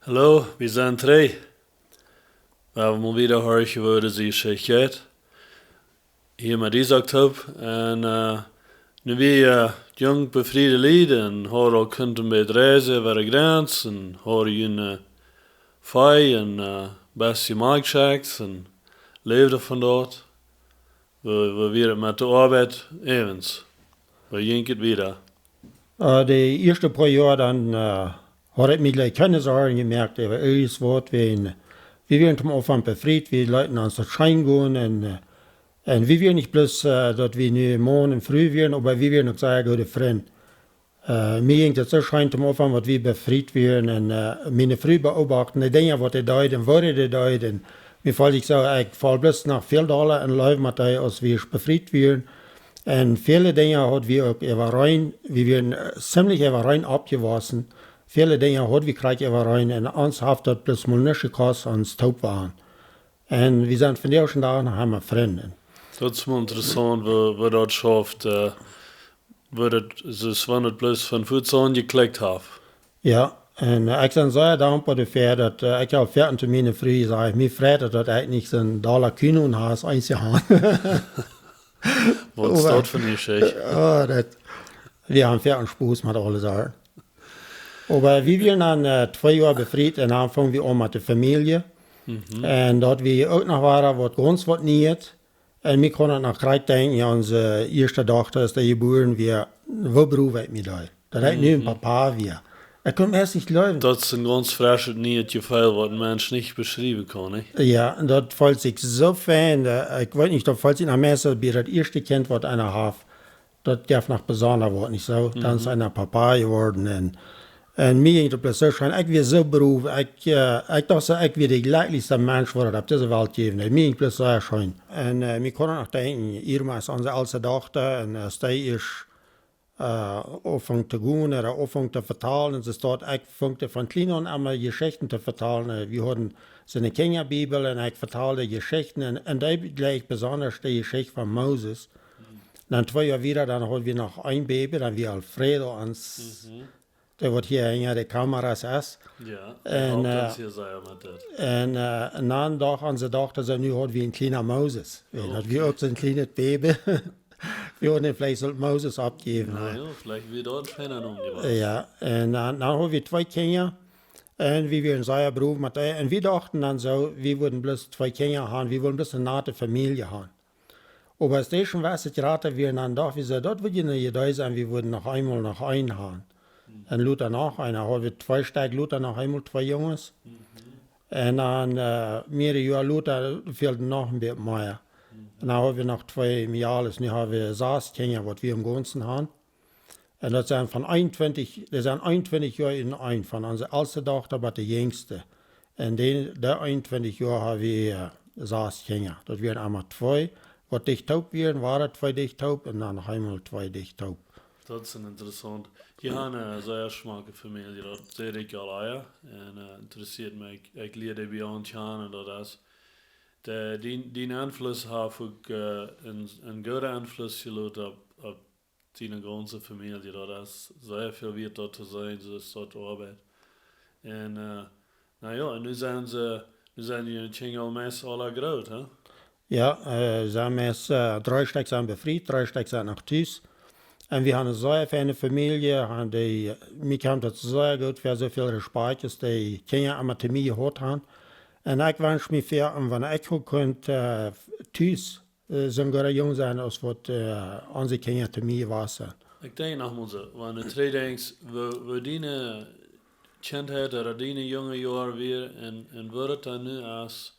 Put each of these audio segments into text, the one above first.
Hallo, wir sind drei. We hebben mal wieder hören geworden, sie geht. Hier met Isaac Top. En nu we jong bevriende lieden. En har al kunt bij het reizen over de grens. En har je fei en best je maakchecks. En leefde van dat. We weer met de arbeid evens. We jinken wieder. De eerste paar jaar dan had ik me gleich keine Sorgen gemerkt über alles, was wir werden zum Anfang befreit, wir leiten uns das Schein gehen und wir werden nicht bloß, dass wir nur morgen früh werden, aber wir werden auch sehr gute Freunde. Mir ging das so schein zum Anfang, was wir befreit werden und meine früh beobachten, die Dinge, was die deuten, wo die deuten. Mir fällt ich so, ich fall bloß nach viel Dollar in Leib mit als wir befreit werden. En viele Dinge hat wir auch überrein, wir werden ziemlich überrein abgewaschen. Viele Dinge hat wir gleich überrein und uns hat das bloß mal nicht gekostet, uns taub waren. Und wir sind von der ersten Tag haben wir Freunde. Dat is wel interessant, wie dat schafft. Wie dat, wann het bloß von voedsel geklickt hat. Ja, en ik ben zeer dankbaar dafür, dat ik al 14 Minuten früh sage, mir freut dat eigentlich so ein Dollar Kino und Haus einzuhauen. Was ist das für eine Geschichte? Wir haben viel Spaß mit allen Sachen. Aber wir werden dann 2 Jahre befreit und dann fangen wir an mit der Familie. Und dort wir auch noch waren, was ganz was nicht. Und wir können noch gleich denken, ja, unsere erste Tochter ist der geboren, wo berufen wir da? Das ist nur ein Papa, wir. Das kann man erst nicht glauben. Das ist ein ganz frisches nicht Gefühl, was ein Mensch nicht beschreiben kann, nicht? Ja, und das fällt sich so fein, ich weiß nicht, das fällt sich nach mir so, wie das erste Kind, was einer hat, das darf noch besonders werden, nicht so? Dann ist einer Papa geworden und mir ging das plötzlich so schön, ich bin so berufen, ich dachte, ich bin der glücklichste Mensch, der das auf dieser Welt geben hat. Mir ging das so schön. Und wir können auch denken, Irma ist unsere älteste Tochter und sie ist anfangen zu gehen oder anfangen zu vertalen. Und sie dort anfangen von klein an einmal Geschichten zu vertalen. Wir hatten so eine Kinderbibel und ich vertalte Geschichten. Und da gleich besonders die Geschichte von Moses. Dann 2 Jahre wieder, dann hatten wir noch ein Baby, dann wir Alfredo uns. Der wird hier hinter der Kameras ist. Ja, en hier sei met dat. En dan dag aan ze dachten ze, nu hadden we een kleiner Moses. Dat wir ook zo'n kleines Baby. Wir hadden vielleicht so Moses abgeben. Nou ja, vielleicht wird dort keiner umgebracht. Ja, en dan hadden we 2 Kinder. En we werden sehr berufen mit der. En wir dachten dann so, wir würden bloß 2 Kinder haben, wir wollen bloß eine nette Familie haben. Aber als die schon was geraten, wir dann doch, wir so, dort würde ich nicht da sein, wir würden noch einmal noch einen haben. En Luther noch einer, haben wir 2 Stück Luther noch einmal 2 Jungs. En dan mehrere Jahre Luther fehlten noch ein bisschen mehr. En dan haben wir noch 2 Jahres, nu haben wir 6 Kinder, was wir im Ganzen haben. Und das sind von 21, das sind 21 Jahre in ein, von unserer ältesten Tochter bis der jüngste. Und der 21 Jahre haben wir 6 Kinder. Das werden einmal 2, was dicht taub werden, waren 2 dicht taub und dann noch einmal 2 dicht taub. Dat is interessant. Je hebt een zeer smaake familie, dat zei ik al aan. En interesseert me, ik leer die bij ons aan en dat is. Die invloed heeft ook een goede invloed gehad op die ganze familie. Dat is zeer veel weer dat te zijn, dus dat arbeid. En nou ja, en nu zijn die Tjing al meest alle groot, hè? Ja, zijn mensen, 3 Stück zijn befreit, 3 Stück zijn nog thuis. Und wir haben eine sehr feine Familie, mir kam das sehr gut, für so viel Respekt, dass die Kinder immer zu mir gehört haben. Und ich wünsche mir für, wenn ich auch könnte, thuis so ein guter Junge sein, als was unsere Kinder zu mir waren. Ik denk nog maar zo, want de twee denkt, we dienen kindheid oder dienen jonge jaar weer en wordt dan nu als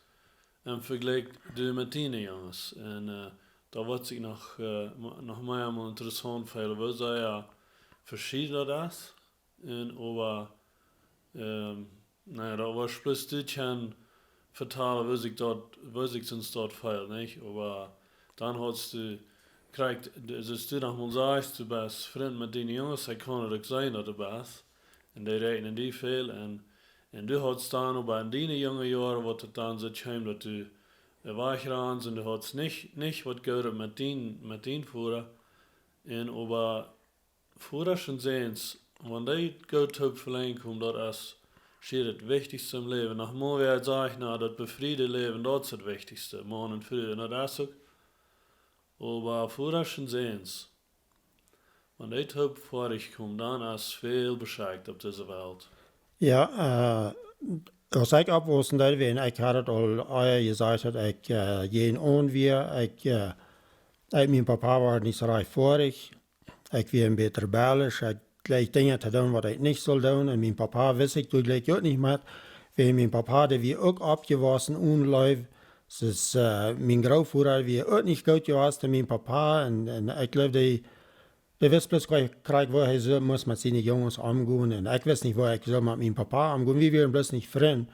een vergelijk met die jongens. En da wird sich noch mal interessant weil wir so ja verschieden das aber naja da war bloß die kann vertalen was ich sonst dort feil nicht aber dann hast du kriegt das du noch mal sagst du bist Freund mit den Jungs ich kann doch sein dass du bist und die reden die viel und du hast dann aber in die junge Jahre wird dann so schön dass du Wachraans und du hast nicht was gehört mit den Führer. Und aber Führer schon sehen, wenn die gut auf Verlängerung kommt, das ist Schier het wichtigste im Leben. Nach mal wird sagen, na, das befriede Leben, das ist das Wichtigste. Morgen und früh, na, das auch. Aber vorher schon sehen's. Wenn ich hab vor ich komme, dann ist viel bescheuert auf dieser Welt. Ja, als ik opwassen dat ben, ik had het al gezegd dat ik geen onweer, mijn papa was niet zo recht vorig, ik weer een beetje rebellisch, ik gleich dingen te doen wat ik niet zal doen, en mijn papa wist ik toen gleich ook niet meer, weil mijn papa, der wie ook opgewassen, onleuf, dus mijn grootvader wie ook niet goed gewassen, en mijn papa, en ik geloof der wist bloß gleich, wo er so muss mit seinen Jungs umgehen. Und ich weiß nicht, wo ich soll mit meinem Papa umgehen. Wir wären bloß nicht Freunde.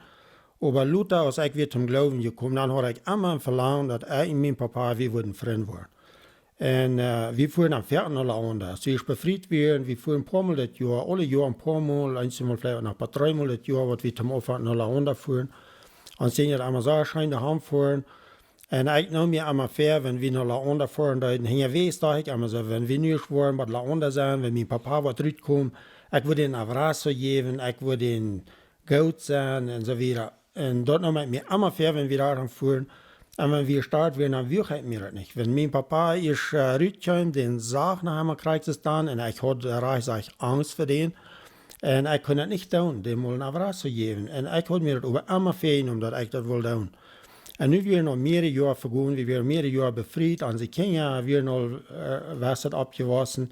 Aber Luther, als ich wieder zum Glauben gekommen, dann habe ich immer verlangt, dass ich und mein Papa, wir würden Freunde werden. Und wir fuhren am Pferd alle anders. Wir sind befreit werden, wir fuhren ein paar Mal das Jahr, alle Jahre ein paar Mal, einmal vielleicht noch ein paar, dreimal das Jahr, was wir zum Aufwand alle anders fuhren. Und sehen ja immer so schön daheim fuhren. En ik nam me allemaal ver, wenn wir naar onder fahren, dan hing wees dat ik allemaal zo, wenn wir niet waren, wat onder zijn, wenn mijn papa wat terugkomt, ik wil een abrazo geven, ik wil een goud zijn, en zo weer. En dat nam ik me allemaal ver, wenn wir daar fuhren. En wenn wir starten, weer dan wil ik meer dat niet. Wenn mijn papa is terugkwam, den zag naar hem krijgt es dan, en ik had reich angst voor den. En ik kon het niet doen, den moet een abrazo geven. En ik had me dat over allemaal ver, omdat ik dat wil doen. En nu weer nog meerdere jaar vergaan, we weer meerdere jaar bevrijd. Onze kinderen weer nog was het opgewassen.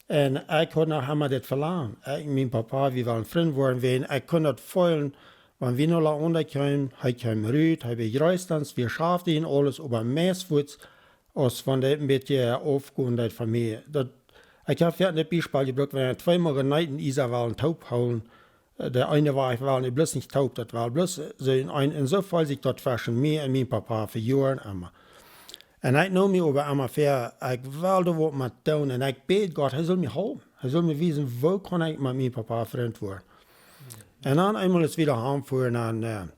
En ik had nog helemaal dit verlangen. Ik en mijn papa, we waren vriend worden. Ik kon dat voelen, wanneer we nog onderkwamen. Hij kwam eruit, hij begreist ons. We schaafden ihn alles over meesvoets. Als van dat een beetje afgegaan van mij. Ik heb verder het Beispiel gebruikt, wenn 2 Mal genäht in Isar een taub houden. Der eine war nicht bloß nicht taub, das war bloß so in so Fall sich dort waschen, mir und mein Papa für Jahren immer. Und ich nahm mich aber immer fair, ich wollte was mit tun, und ich bete Gott, er soll mich helfen. Er soll mir wissen, wo kann ich mit meinem Papa Freund werden. Und dann einmal ist wieder heimfuhren, dann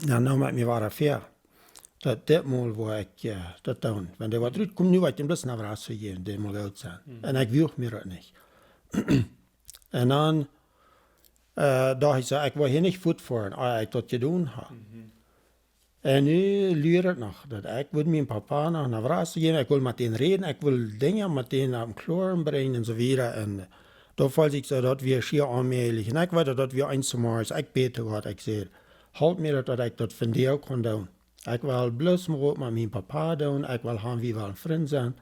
nahm ich mir war fair. Das Mal, wo ich das tun. Wenn der was zurückkommt, nu, ich den bloß nach Hause gehen, den mal gut sein. Und ich will mir das nicht. Und dann, dacht ich so, ik wil hier niet voetvoeren als ik dat gedaan heb. En nu leer het nog, dat ik wil mijn papa nog naar Vraassen gaan, ik wil met hen reden, ik wil dingen met hen aan klaren brengen en zo verder. En daar valt ik zo dat we schier aanmelig. En ik weet dat we eensmaals, ik bete wat ik zei, halt mir dat ik dat van jou kan doen. Ik wil bloos maar met mijn papa doen, ik wil gaan wie wel vriend zijn.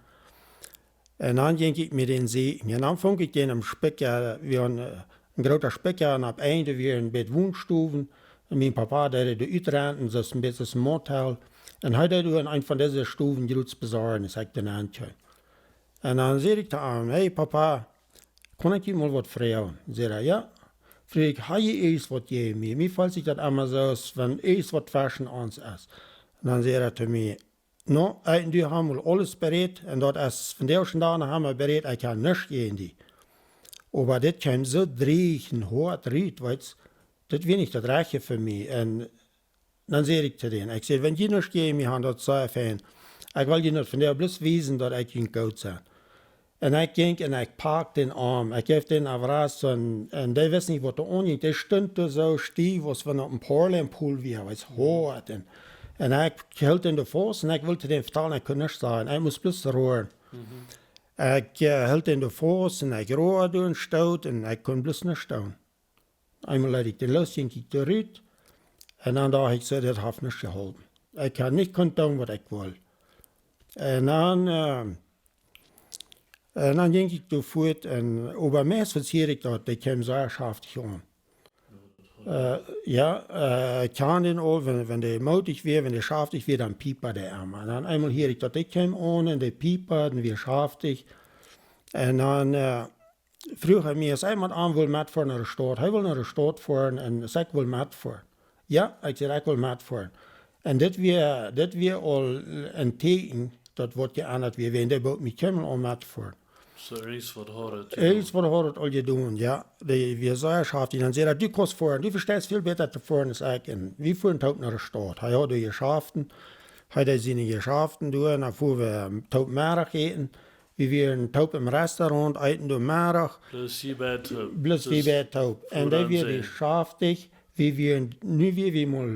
En dan ging ik met hen zegen. En dan vond ik den am Specker, een groter Specker, en op einde weer een beetje woonstuven. En mijn papa deed de uitrenten, dus een beetje een motel. En hij deed in een van deze stuven groets bezorgen, dus ik den aantje. En dan zei ik tegen hem, hey papa, kan ik je mal wat vragen? Zei hij, ja. Vroeg ik, heb je eens wat gegeven me? Mij valt zich dat allemaal zo, wenn eens wat waschen ons is. En dan zei hij tegen mij, no, die hebben we alles bereid, en dat is van deze dagen hebben we bereid, ik kan niks geven die. Aber das kam so dreig und hart riet, weißt du, das will nicht das Reiche für mich. Und dann sage ich zu denen, ich sage, wenn die nicht gehen, wir haben das so fein, ich will die nicht von der bloß wissen, dass ich ihnen gut sein. Und ich ging und ich pack den Arm, ich gebe den auf Rast und der weiß nicht, was da angeht. Der stand da so stief, was von einem Porlenpool war, was hart. Und ich hielt den da fast und ich wollte den vertellen, ich konnte nicht sagen, ich muss bloß rühren. Ich hield in de voos en ik roerde en stoot en ik kon bloos niet staan. Einmal leid ik den los, ging ik eruit en dan dacht ik zo, dat heeft niet geholpen. Ik kan niet doen wat ik wil. En dan ging ik er voort en over mij verzeer ik dat, dat kwam zo schaftig aan. Ik kan den al, wenn der mutig wird, wenn der schaftig wird, dann pieper der Arme. Und dann einmal hier ich dat, ich kam an und der piepert und wir schaftig. Und dann vroeg hij me, als iemand aan wil metfahren naar de stad, hij wil naar de stad fahren en ik wil metfahren. Ja, ik zei, ik wil metfahren. En dit weer al een teken, dat wordt geändert, wie wenn der boot mij komen om metfahren. So iets wat had Iets wat had het al gedaan, ja. Wir Säuerschaft, die dann sagt, du kannst fahren, du verstehst viel besser zu fahren als ich. Und wir fuhren taub nach der Stadt. Er hat die Geschäften, hat seine Geschäften durch, dann fuhren wir taub mehr gehen. wie wir een taub im Restaurant eten door middag, Plus je bed. plus wie wir taub. En dan weer die schaftig, wie wir nu weer wie mal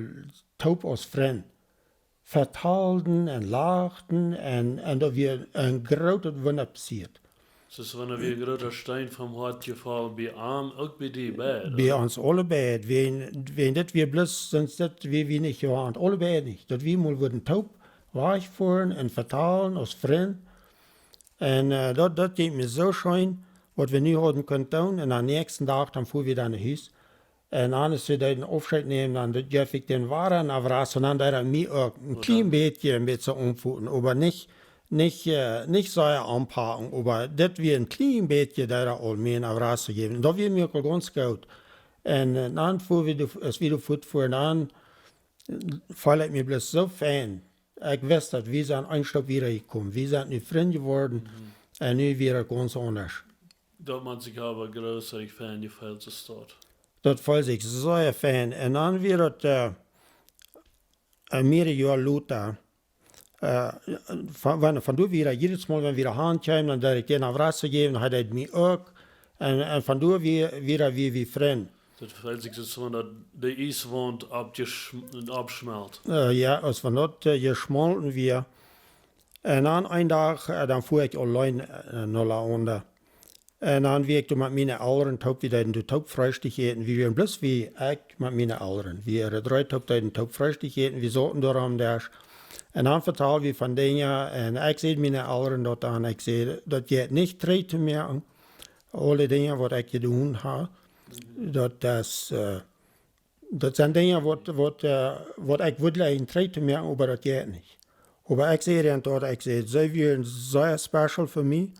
taub als vriend. Vertalden en lachten en dat weer een grote wunder passiert. Dus wanneer we een grote steen van hart gevallen bij arm, ook bij die bed. Bij ons allebei. Wenn dat weer bloß, sonst dat wir nicht gewarnt. Allebei nicht. Dat wir mal worden taub wegfahren en vertalen als vriend. En dat deed me zo schön, wat we nu hadden kunnen doen. En am nächsten Tag, dan fuhren wir dann nach Hus. En als we den Aufschritt nehmen, dann gef ik den Waren afras. En dan daar mir ook een klein beetje een beetje umvoeten. Aber nicht so anpacken. Aber dat wir een klein beetje daar al meer afras zu geben. Dat wir mir ook ganz gut. En dan fuhren wir, als wir de voet fuhren, dan fand ik me bloß so fijn. Ik wist dat we zijn een stap weer gekomen. We zijn nu vriend geworden. En nu weer ganz anders. Dat man zich aber größer fan gefällt zu stort. Dat voelt zich zo fijn. En dan weer dat meerdere jaar later, van toen weer, jedes Mal, wenn wir heimkwamen, dan dat ik den auf Rast gegeven, dan had hij mij ook. En van toen weer wie vriend. Dat fällt sich so, dass der Eiswand abschmelt. Ja, als van dat geschmolten wir. En dan een dag, dan fuhr ik alleen naar onder. En dan wie ik toen met mijn ouderen, taub wie de taubfrühstück eten, wie wir bloß wie ik met mijn ouderen. Wie drei taub de taubfrühstück eten, wie zaten door am Dash. En dan vertalen we van dingen, en ik zei mijn ouderen dat aan, ik zei dat je het niet treedt te merken, alle dingen wat ik gedaan heb. Dat zijn dingen wat ik wil in treedt te merken, maar dat gaat niet. Maar ik zei dan dat, ik zei, zij waren zeer special voor mij.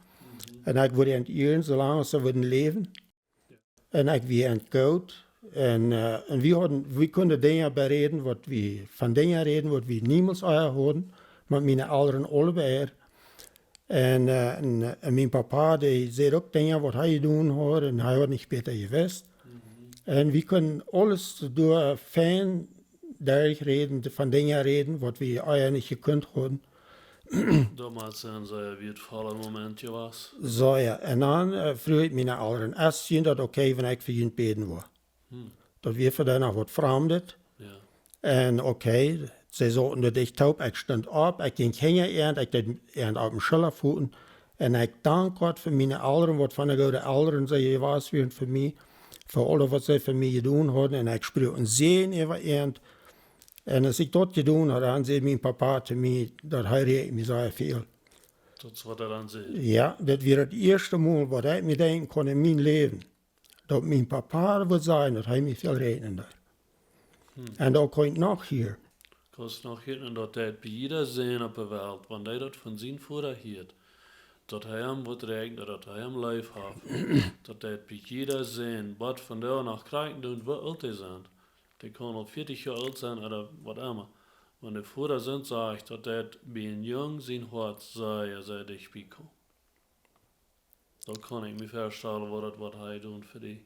En ik wil aan het eeren, zolang ze willen leven. En ik wil aan het goud. En we konden dingen bereden, van dingen reden, wat we niemals hadden. Met mijn ouderen allebei. En mijn papa, die zei ook dingen wat hij gedaan had. En hij had niet beter gewist. En we kunnen alles door fijn reden, van dingen reden, wat we eigenlijk niet gekund hadden. Damals zijn ze wie het volle momentje was. Zo ja, en dan vroeg ik mijn ouderen, als je dat oké, wanneer ik voor je beden word. Dat weer voor dan nog wat veranderd. Ja. En oké, ze zochten dat ik taub, ik stond op, ik ging heen ik deed op mijn schiller voeten. En ik dank God voor mijn ouderen, wat van de goede ouderen zij was weer voor mij. Voor alles wat zij voor mij gedaan hadden. En ik spreek een zin over eind. En als ik dat gedaan had, dan zei mijn papa te mij, dat hij reed me zo veel. Dat is wat dan zegt. Ja, dat was het eerste Mal, wat ik me denken kon in mijn leven. Dat mijn papa wil zijn, dat hij me veel rekenen daar. En dat kon ik nog hier. Ik was nog hier dat hij bij ieder zin op de wereld, wanneer hij dat van zijn voeder hield, dat hij hem wordt rekenen, dat hij hem lief heeft, dat hij bij ieder zin, wat van daar nog krijgen doet, wat altijd zijn. Die kan al 40 jaar oud zijn, of wat immer. Wenn der Vater sind, sagt, dass er bei einem Jungen sein Hart sei, er dich bekommen. Da kann ich mir vorstellen, was er tut für die.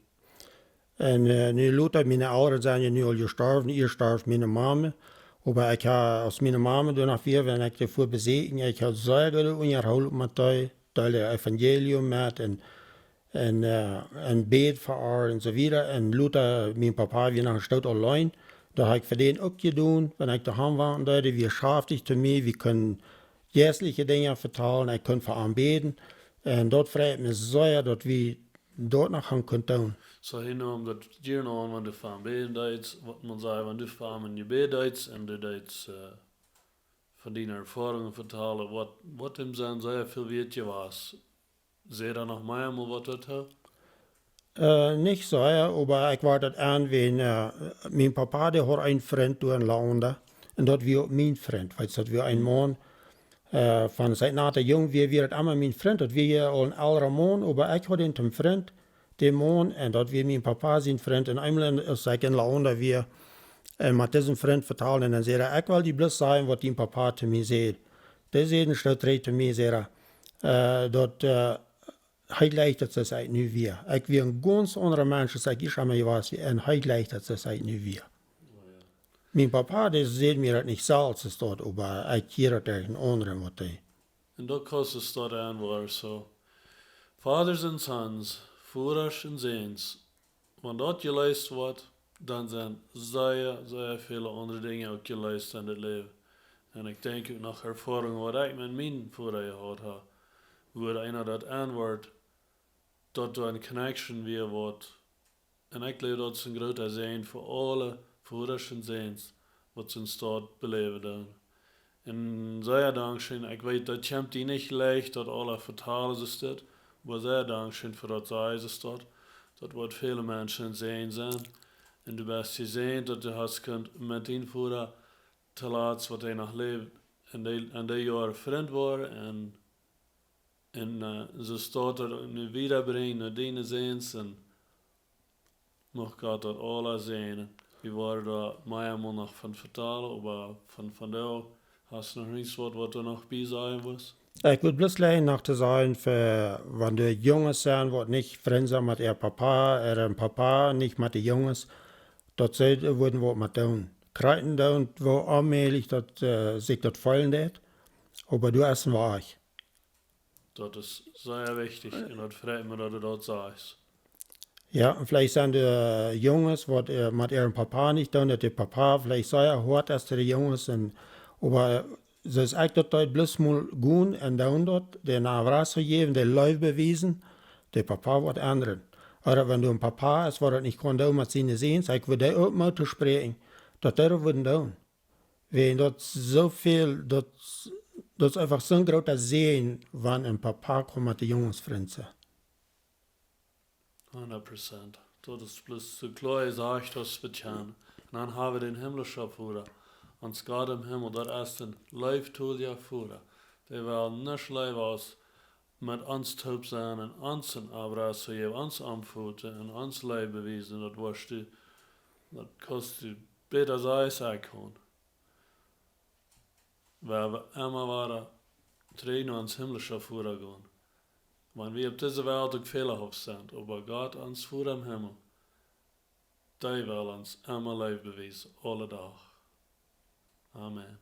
En nu later, mijn ouders zijn ja nu al gestorven. Eerst starf mijn mama. Maar ik heb, als mijn mama toen nog weer, wenn ik ervoor bezeten, ik had zeer goed onderhouden met die, dat evangelium met en beet voor haar en zo verder. En later, mijn papa weer nog gestout alleen. Dat heb ik voor den ook gedaan. Wenn ik daheim was, dat wie schaftig te mij. We kunnen geestelijke dingen vertalen. Ik kan voor aanbeden. En dat vreet me zeer dat we dat nog gaan kunnen doen. Zo hinnom dat hier aan, wanneer du van beden deed, wat man zei, wanneer du van in je bed deed, en du deed van die ervaringen vertalen, wat hem zijn zeer veel weet je was. Zei er nog meer maar wat dat had? Nicht so, aber ich war das an, wenn mein Papa, der hat einen Freund durch ein Launder, und das war mein Freund, weil das war ein Mann, von seit nach der Jung, wir das immer mein Freund, das war ja ein älterer Mann, aber ich hatte einen Freund, den Mann, und das war mein Papa, sein Freund, und einmal, als ich in Launder wir mit diesem Freund vertalen, und dann sagt ich will die bloß sagen, was dein Papa zu mir sagt. Der sagt nicht, das redet zu mir, sagt dass hij lijkt dat ze zijn nu weer. Ik weer een ganz andere mens, zeg ik aan mij was, en hij lijkt dat ze zijn nu weer. Mijn papa, die zei mir dat niet zelfs is dat, maar ik keer het tegen anderen wat hij. En dat kost het dat aan waar zo. Vaders en sons, voeders en zeens. Want dat je leest wordt, dan zijn zeer veel andere dingen ook je leest in het leven. En ik denk ook nog ervaring wat ik met mijn voeder gehad heb. Waar einer dat aanwoord, dat er een connection weer wordt. En ik geloof dat is een grote zegen voor alle voeders en zeens, wat ze in stad beleven doen. En zeer dankzij, ik weet dat komt die niet leicht, dat alle vertalen ze staat, maar zeer dankzij voor dat zij ze staat. Dat wordt vele mensen zijn zijn. En du bent gezien dat je hast kunt met die voeder te laat wat hij nog leeft. En die jaren vriend worden en ze staat er nu wiederbrengen naar die zijns en nog gaat dat alle zijn. We waren daar mij nog van vertalen, maar van jou hast nog niets wat er nog bij zijn was. Ik wil bloß alleen nog te zeggen, für, wenn de jongens zijn, wat niet vrienden zijn met ihr papa, een papa niet met de jongens, dat ze worden wat met doen. Krijgen doen, wo allmählich dat zich dat fallen deed, aber du essen war ich. Dat is zeer wichtig en dat freut me dat je dat zegt. Ja, und vielleicht sind die Jungs, wat mit ihrem Papa nicht tun, dass der Papa vielleicht sehr hart ist zu den Jungs, aber ze is echt dat bloß mal goed en dan dat, de naar gegeven, de lui bewiesen, de papa wordt anderen. Aber wenn du ein Papa ist, was nicht kann doen met zijn zins, ik wil daar ook mal te spreken, dat er würden doen. Wenn dat zoveel, dat is einfach zo'n grote zin, wanneer een papa komt met de jongens vrienden. 100%. Dat is plus so klar gesagt, was wir tun. Und dann haben wir den himmlischen Führer. Und Gott im Himmel, das ist ein leibtuliger Führer. Der will nicht leben aus mit uns taub sein und uns in Abraham geben, uns anfuten und uns Leib beweisen. Das wirst du, das kostet besser sein, ich kann. Weil wir immer waren, trainen uns himmlischer Führer gehen. Wenn wir auf dieser Welt auch fehlerhaft sind, aber Gott uns vor im Himmel, der will uns immer Leib beweisen, alle Tag. Amen.